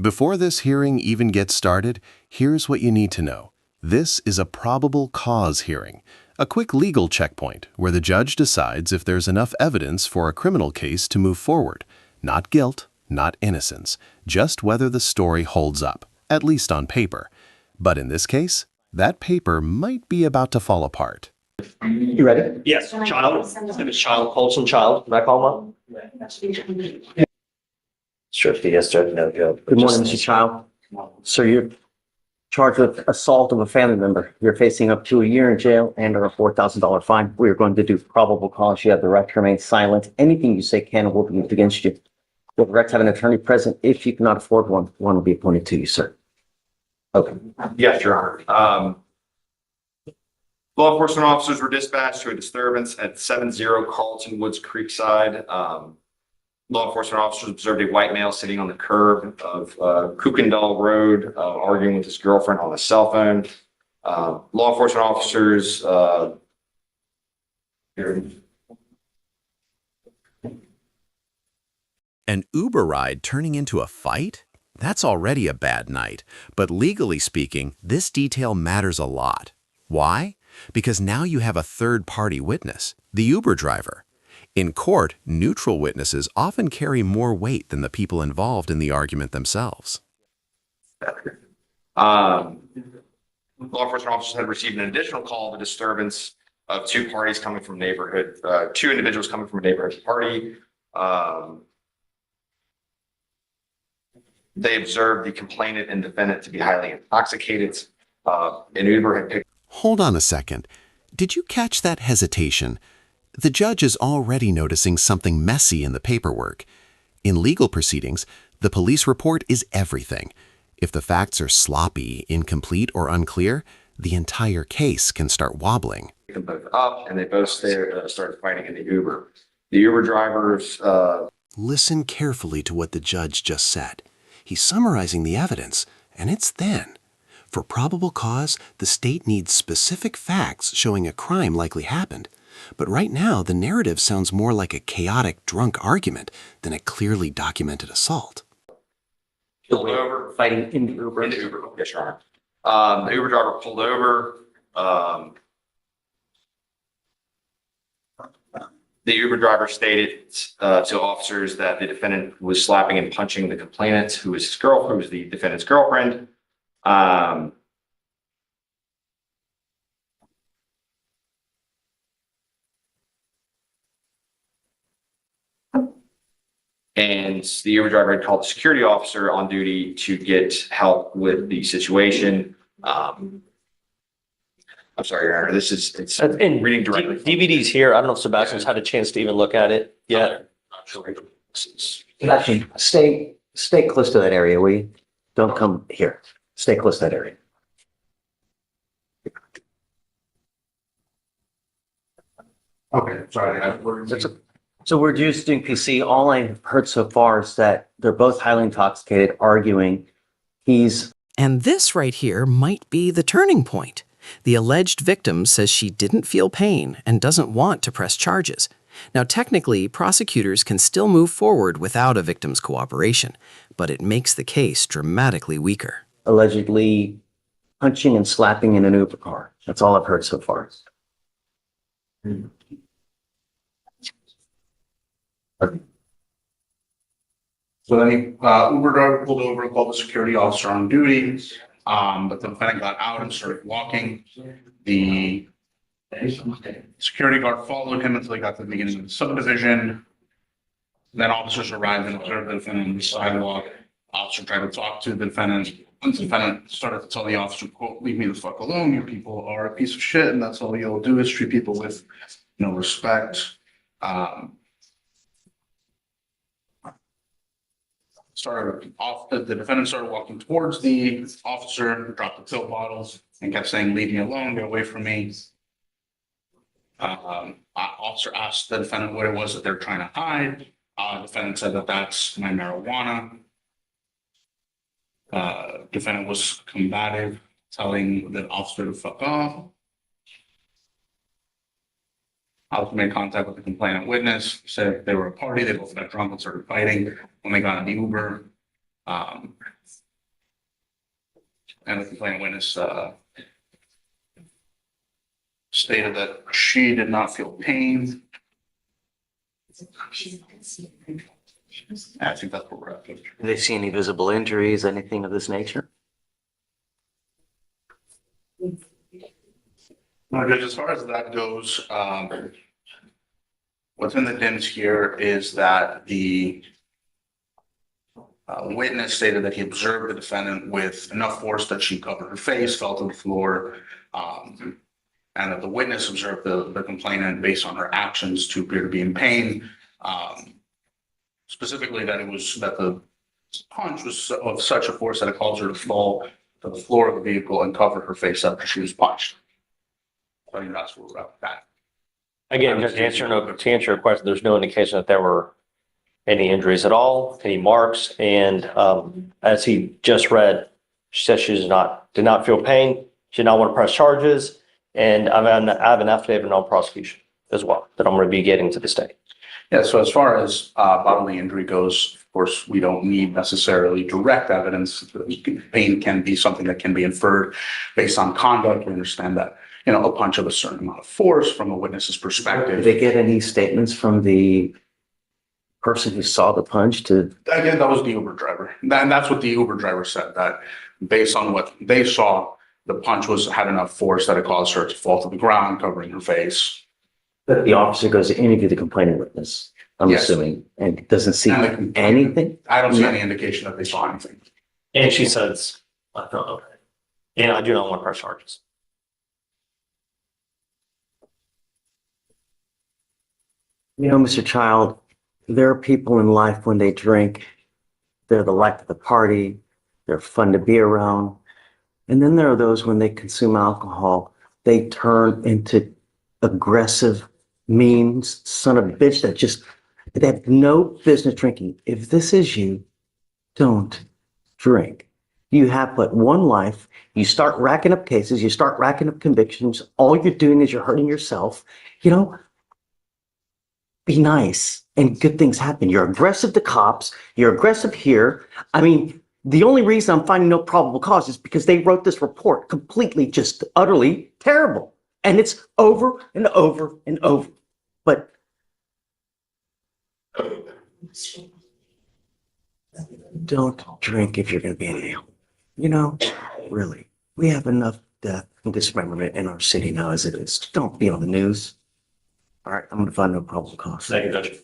Before this hearing even gets started, here's what you need to know. This is a probable cause hearing, a quick legal checkpoint where the judge decides if there's enough evidence for a criminal case to move forward. Not guilt, not innocence, just whether the story holds up, at least on paper. But in this case, that paper might be about to fall apart. You ready? Yes, Child. His name is Child, Colson Child. Can I call him up? Sure, yes, Judge, no go. Good morning, Mr. Child. Sir, you're charged with assault of a family member. You're facing up to a year in jail and or a $4,000 fine. We are going to do probable cause. You have the right to remain silent. Anything you say can and will be used against you. You have the right to have an attorney present. If you cannot afford one, one will be appointed to you, sir. Okay. Yes, Your Honor. Law enforcement officers were dispatched to a disturbance at 70 Carlton Woods Creekside. Law enforcement officers observed a white male sitting on the curb of Kukendall Road, arguing with his girlfriend on a cell phone. Law enforcement officers An Uber ride turning into a fight? That's already a bad night. But legally speaking, this detail matters a lot. Why? Because now you have a third-party witness, the Uber driver. In court, neutral witnesses often carry more weight than the people involved in the argument themselves. law enforcement officers had received an additional call of a disturbance of two individuals coming from a neighborhood party. They observed the complainant and defendant to be highly intoxicated. An Uber had picked. Hold on a second. Did you catch that hesitation? The judge is already noticing something messy in the paperwork. In legal proceedings, the police report is everything. If the facts are sloppy, incomplete, or unclear, the entire case can start wobbling. Them both up, and they both started fighting in the Uber. The Uber drivers. Listen carefully to what the judge just said. He's summarizing the evidence, and it's thin. For probable cause, the state needs specific facts showing a crime likely happened. But right now, the narrative sounds more like a chaotic, drunk argument than a clearly documented assault. Pulled over, Fighting in the Uber. in the Uber. Yes, Your Honor. The Uber driver pulled over. The Uber driver stated to officers that the defendant was slapping and punching the complainant, who was the defendant's girlfriend. And the Uber driver had called the security officer on duty to get help with the situation. I'm sorry, Your Honor, it's And reading directly. DVD's here. I don't know if Sebastian's had a chance to even look at it yet. Actually, stay close to that area. Don't come here. Stay close to that area. Okay, sorry. So we're just doing PC. All I've heard so far is that they're both highly intoxicated, arguing. And this right here might be the turning point. The alleged victim says she didn't feel pain and doesn't want to press charges. Now, technically, prosecutors can still move forward without a victim's cooperation, but it makes the case dramatically weaker. Allegedly punching and slapping in an Uber car. That's all I've heard so far. So then Uber driver pulled over and called the security officer on duty. But the defendant got out and started walking. The security guard followed him until he got to the beginning of the subdivision. Then officers arrived and observed the defendant on the sidewalk. Officer tried to talk to the defendant. Once the defendant started to tell the officer, quote, "Leave me the fuck alone. You people are a piece of shit, and that's all you'll do is treat people with no respect." The defendant started walking towards the officer, dropped the pill bottles, and kept saying, "Leave me alone, get away from me." Officer asked the defendant what it was that they're trying to hide. Defendant said that that's my marijuana. Defendant was combative, telling the officer to fuck off. Officer made contact with the complainant witness, said they were a party, they both got drunk and started fighting. When they got in the Uber, And the complainant witness, stated that she did not feel pain. I think that's where we're at. Do they see any visible injuries, anything of this nature? No, Judge, as far as that goes, what's in the DIMS here is that the witness stated that he observed the defendant with enough force that she covered her face, fell to the floor, and that the witness observed the complainant based on her actions to appear to be in pain. Specifically that the punch was of such a force that it caused her to fall to the floor of the vehicle and cover her face after she was punched. I think that's where we're at with that. Again, just to answer your question, there's no indication that there were any injuries at all, any marks, and as he just read, she said she did not feel pain, she did not want to press charges, and I have an affidavit on prosecution as well that I'm going to be getting to the state. Yeah, so as far as bodily injury goes, of course, we don't need necessarily direct evidence. Pain can be something that can be inferred based on conduct. We understand that, a punch of a certain amount of force from a witness's perspective. Did they get any statements from the person who saw the punch to? Again, that was the Uber driver. And that's what the Uber driver said, that based on what they saw, the punch had enough force that it caused her to fall to the ground, covering her face. The officer goes to interview the complaining witness, I'm Yes. assuming, and doesn't see And anything? I don't see any indication that they saw anything. And she says, I felt okay. And I do not want to press charges. Mr. Child, there are people in life when they drink, they're the life of the party, they're fun to be around. And then there are those when they consume alcohol, they turn into aggressive, mean son of a bitch they have no business drinking. If this is you, don't drink. You have but one life. You start racking up cases, you start racking up convictions. All you're doing is you're hurting yourself. Be nice and good things happen. You're aggressive to cops. You're aggressive here. I mean, the only reason I'm finding no probable cause is because they wrote this report completely, just utterly terrible. And it's over and over and over. But don't drink if you're going to be in jail. Really, we have enough death and dismemberment in our city now as it is. Don't be on the news. All right, I'm going to find no probable cause. Thank you, Judge.